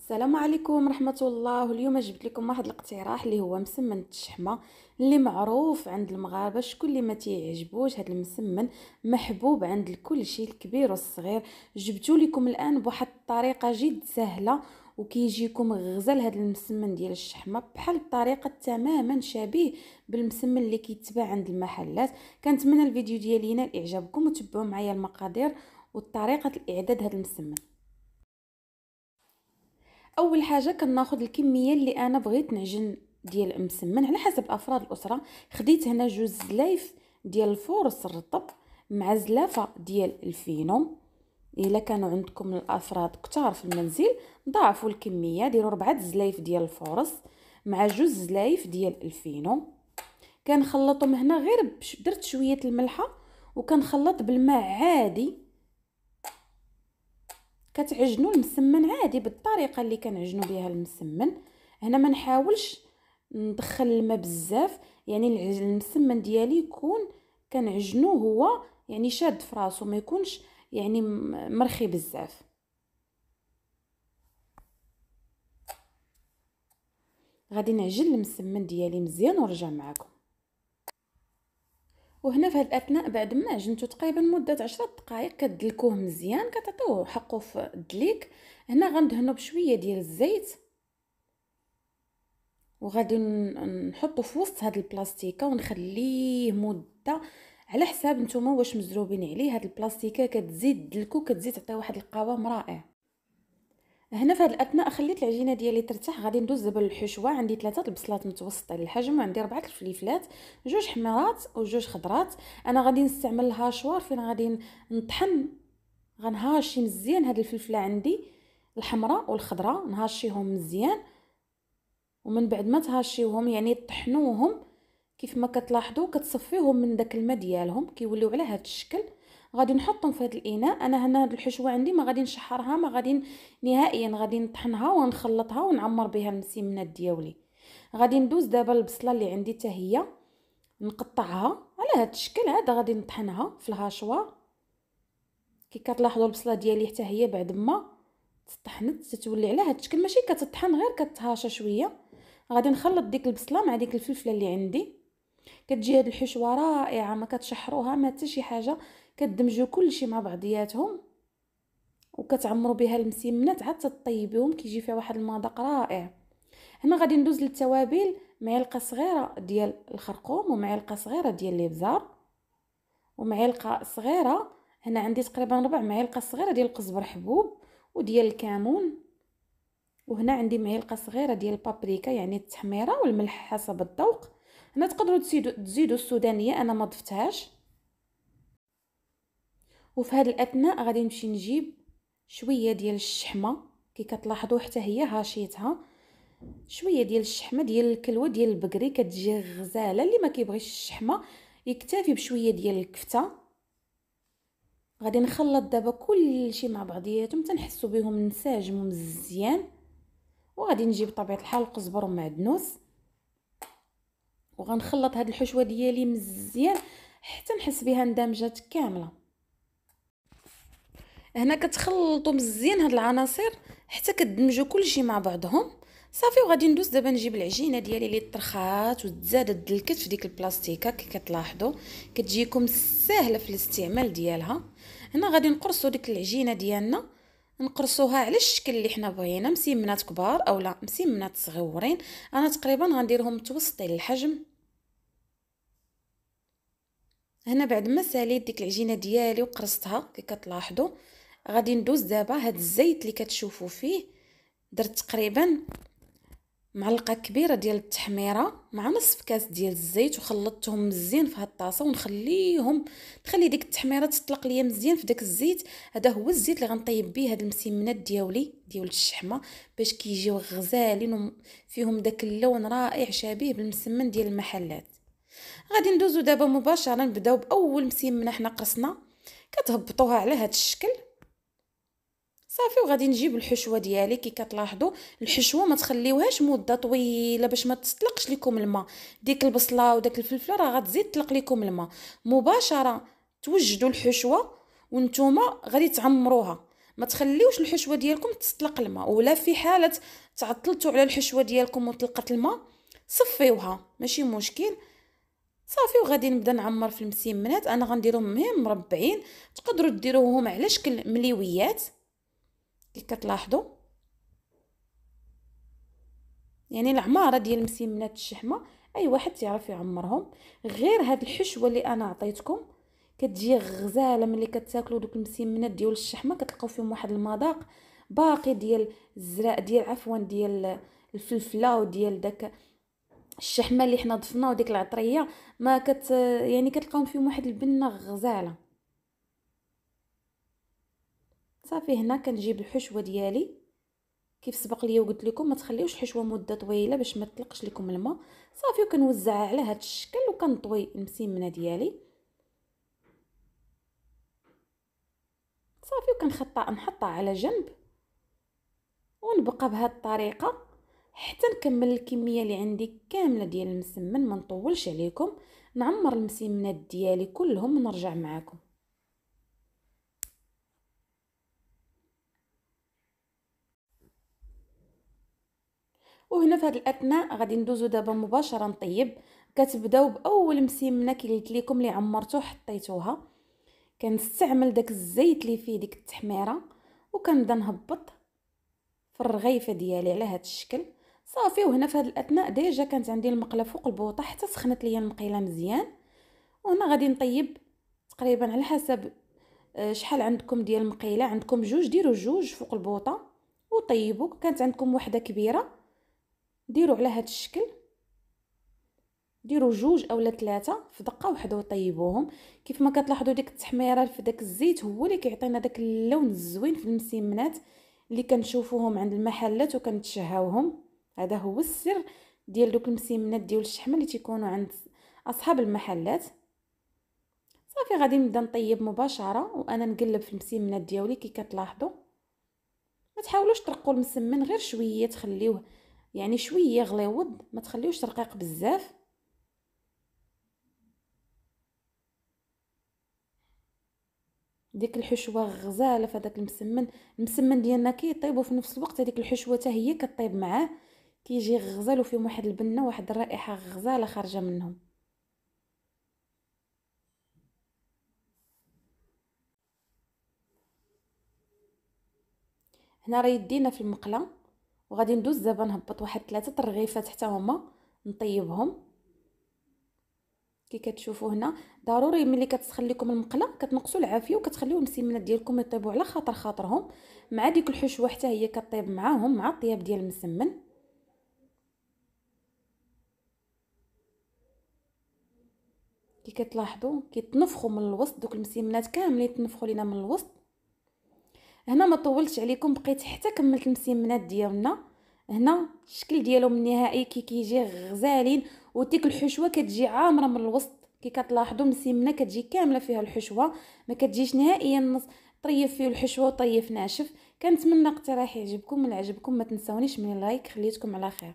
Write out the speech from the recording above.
السلام عليكم ورحمة الله. اليوم جبت لكم واحد الاقتراح اللي هو مسمن التشحمة اللي معروف عند المغاربة. شكون اللي ما تيعجبوش هذا المسمن؟ محبوب عند الكل شيء، الكبير والصغير. جبتو لكم الان بواحد الطريقة جد سهلة وكيجيكم غزال. هذا المسمن ديال الشحمة بحال الطريقة تماما شبيه بالمسمن اللي كيتباع عند المحلات. كنتمنى الفيديو ديالي ينال اعجابكم وتبعوا معايا المقادير وطريقة الاعداد هذا المسمن. اول حاجه كناخذ الكميه اللي انا بغيت نعجن ديال المسمن على حسب افراد الاسره. خديت هنا جوج زلايف ديال الفورص الرطب مع زلافه ديال الفينو. الا كانوا عندكم الافراد كتار في المنزل ضاعفوا الكميه، ديروا 4 زلايف ديال الفورص مع جوج زلايف ديال الفينو. كنخلطهم هنا غير درت شويه الملحه وكنخلط بالماء عادي. كتعجنوا المسمن عادي بالطريقه اللي كنعجنوا بها المسمن. هنا ما نحاولش ندخل الماء بزاف، يعني المسمن ديالي يكون كنعجنوه هو يعني شاد في راسو، ما يكونش يعني مرخي بزاف. غادي نعجن المسمن ديالي مزيان ونرجع معكم. وهنا في هذه الاثناء بعد ما عجنته تقريبا مده 10 دقائق كدلكوه مزيان، كتعطوه حقه في الدليك. هنا غندهنو بشويه ديال الزيت وغادي نحطه في وسط هاد البلاستيكه ونخليه مده على حساب نتوما واش مزروبين عليه. هاد البلاستيكه كتزيد دلكو، كتزيد تعطي واحد القوام رائع. هنا في هاد الاثناء خليت العجينه ديالي ترتاح. غادي ندوز دابا للحشوه. عندي 3 البصلات متوسطه الحجم وعندي 4 الفليفلات، جوج حمرات وجوج خضرات. انا غادي نستعمل الهاشوار فين غادي نطحن. غنهاشي مزيان هاد الفلفله عندي الحمراء والخضراء، نهاشيهم مزيان. ومن بعد ما تهاشيوهم يعني طحنوهم كيف ما كتلاحظوا كتصفيهم من داك الماء ديالهم كيوليو على هذا الشكل. غادي نحطهم في هذا الاناء. انا هنا هاد الحشوه عندي ما غادي نشحرها، ما غادي نهائيا، غادي نطحنها ونخلطها ونعمر بها المسمنات ديالي. غادي ندوز دابا البصله اللي عندي حتى هي نقطعها على هذا الشكل. عاد غادي نطحنها في الهاشوار. كي كتلاحظوا البصله ديالي حتى هي بعد ما تطحنت تتولي على هذا الشكل، ماشي كتطحن غير كتهاشى شويه. غادي نخلط ديك البصله مع ديك الفلفله اللي عندي. كتجي هاد الحشوه رائعه، ما كتشحروها ما حتى شي حاجه، كتدمجوا كلشي مع بعضياتهم وكتعمروا بها المسمنات عاد تطيبيهم، كيجي فيها واحد المذاق رائع. هنا غادي ندوز للتوابل. معلقه صغيره ديال الخرقوم ومعلقه صغيره ديال الابزار ومعلقه صغيره، هنا عندي تقريبا 4 معالق صغيره ديال القزبر حبوب وديال الكمون. وهنا عندي معلقه صغيره ديال البابريكا يعني التحميره والملح حسب الذوق. هنا تقدروا تزيدوا السودانيه، انا ما ضفتهاش. وفي هذا الاثناء غادي نمشي نجيب شويه ديال الشحمه. كي كتلاحظوا حتى هي هاشيتها. شويه ديال الشحمه ديال الكلوه ديال البقري كتجي غزاله. اللي ما كيبغيش الشحمه يكتفي بشويه ديال الكفته. غادي نخلط دابا كلشي مع بعضياتهم تنحسوا بهم نساجموا مزيان. وغادي نجيب بطبيعه الحال القزبر ومعدنوس وغنخلط هاد الحشوه ديالي مزيان حتى نحس بها اندمجات كامله. هنا كتخلطوا مزيان هاد العناصر حتى كتدمجوا كلشي مع بعضهم صافي. وغادي ندوز دابا نجيب العجينه ديالي اللي طرخات وتزادت دلكت في ديك البلاستيكه. كي كتلاحظوا كتجيكم سهله في الاستعمال ديالها. هنا غادي نقرصوا ديك العجينه ديالنا، نقرصوها على الشكل اللي حنا بغينا، مسمنات كبار او لا مسمنات صغيورين. انا تقريبا غنديرهم متوسطين الحجم. هنا بعد ما ساليت ديك العجينه ديالي وقرصتها كي كتلاحظوا غادي ندوز دابا هاد الزيت اللي كتشوفوا فيه. درت تقريبا معلقه كبيره ديال التحميره مع نصف كاس ديال الزيت وخلطتهم مزيان في هاد الطاسه نخلي ديك التحميره تطلق ليا مزيان في داك الزيت. هذا هو الزيت اللي غنطيب به هاد المسمنات ديال الشحمه باش كيجيو غزالين وفيهم داك اللون رائع شبيه بالمسمن ديال المحلات. غادي ندوزو دابا مباشره نبداو باول مسمنه حنا قرصنا. كتهبطوها على هاد الشكل صافي. وغادي نجيب الحشوه ديالي. كي كتلاحظوا الحشوه ما تخليوهاش مده طويله باش ما تطلقش لكم الماء. ديك البصله وداك الفلفله راه غتزيد تطلق لكم الماء. مباشره توجدوا الحشوه وانتوما غادي تعمروها. ما تخليوش الحشوه ديالكم تطلق الماء، ولا في حاله تعطلتوا على الحشوه ديالكم وطلقت الماء صفيوها ماشي مشكل صافي. وغادي نبدا نعمر في المسيمنات. انا غنديرهم مهم مربعين، تقدروا ديروهم على شكل مليويات كي كتلاحظوا. يعني العماره ديال المسيمنات الشحمه اي واحد تعرف يعمرهم. غير هاد الحشوه اللي انا عطيتكم كتجي غزاله. ملي كتاكلوا دوك المسيمنات ديال الشحمه كتلقاو فيهم واحد المذاق باقي ديال الزراء ديال عفوا ديال الفلفله وديال داك الشحمه اللي حنا ضفنا وديك العطريه ما يعني كتلقاو فيهم واحد البنه غزاله. صافي هنا كنجيب الحشوه ديالي كيف سبق لي وقلت لكم ما تخليوش الحشوه مده طويله باش ما تطلقش لكم الماء. صافي وكنوزعها على هذا الشكل وكنطوي المسيمنه ديالي صافي نحطها على جنب ونبقى بهذه الطريقه حتى نكمل الكميه اللي عندي كامله ديال المسمن. ما نطولش عليكم، نعمر المسيمنات ديالي كلهم ونرجع معكم. وهنا في هذه الاثناء غادي ندوزو دابا مباشره نطيب. كتبداو باول مسيمنه كي قلت لكم اللي عمرتو حطيتوها. كنستعمل داك الزيت اللي فيه ديك التحميره وكنبدا نهبط في الرغيفه ديالي على هذا الشكل صافي. وهنا في هذه الاثناء ديجا كانت عندي المقله فوق البوطه حتى سخنت ليا المقيله مزيان. وهنا غادي نطيب تقريبا على حسب شحال عندكم ديال المقيله. عندكم جوج ديروا جوج فوق البوطه وطيبوا. كانت عندكم وحده كبيره ديروا على هذا الشكل، ديروا جوج اولا ثلاثه في دقه واحده وطيبوهم. كيف ما كتلاحظوا ديك التحميره في داك الزيت هو اللي كيعطينا داك اللون الزوين في المسيمنات اللي كنشوفوهم عند المحلات وكنتشهاوهم. هذا هو السر ديال دوك المسيمنات ديال الشحمه اللي تيكونوا عند اصحاب المحلات. صافي غادي نبدا نطيب مباشره وانا نقلب في المسيمنات ديالي. كي كتلاحظوا ما تحاولوش ترقوا المسمن، غير شويه تخليوه يعني شويه غليظ، ما تخليوش رقيق بزاف. ديك الحشوه غزاله في هذاك المسمن ديالنا كيطيب وفي نفس الوقت هذيك الحشوه حتى هي كطيب معاه كيجي غزال وفيهم واحد البنه واحد الرائحه غزاله خارجه منهم. هنا راه يدينا في المقله وغادي ندوز دابا نهبط واحد 3 الرغيفات حتى هما نطيبهم. كي كتشوفوا هنا ضروري ملي كتسخن لكم المقله كتنقصوا العافيه وكتخليو المسيمنات ديالكم يطيبوا على خاطرهم مع ديك الحشوه حتى هي كطيب معاهم مع الطياب ديال المسمن. كي كتلاحظوا كيتنفخوا من الوسط دوك المسيمنات كاملين يتنفخوا لينا من الوسط. هنا ما طولتش عليكم بقيت حتى كملت المسيمنات ديالنا. هنا الشكل ديالهم النهائي كيجي غزالين وديك الحشوه كتجي عامره من الوسط. كي كتلاحظوا المسيمنه كتجي كامله فيها الحشوه ما كتجيش نهائيا نص طريف فيه الحشوه وطريف ناشف. كنتمنى اقتراح يعجبكم. من عجبكم ما تنساونيش من لايك. خليتكم على خير.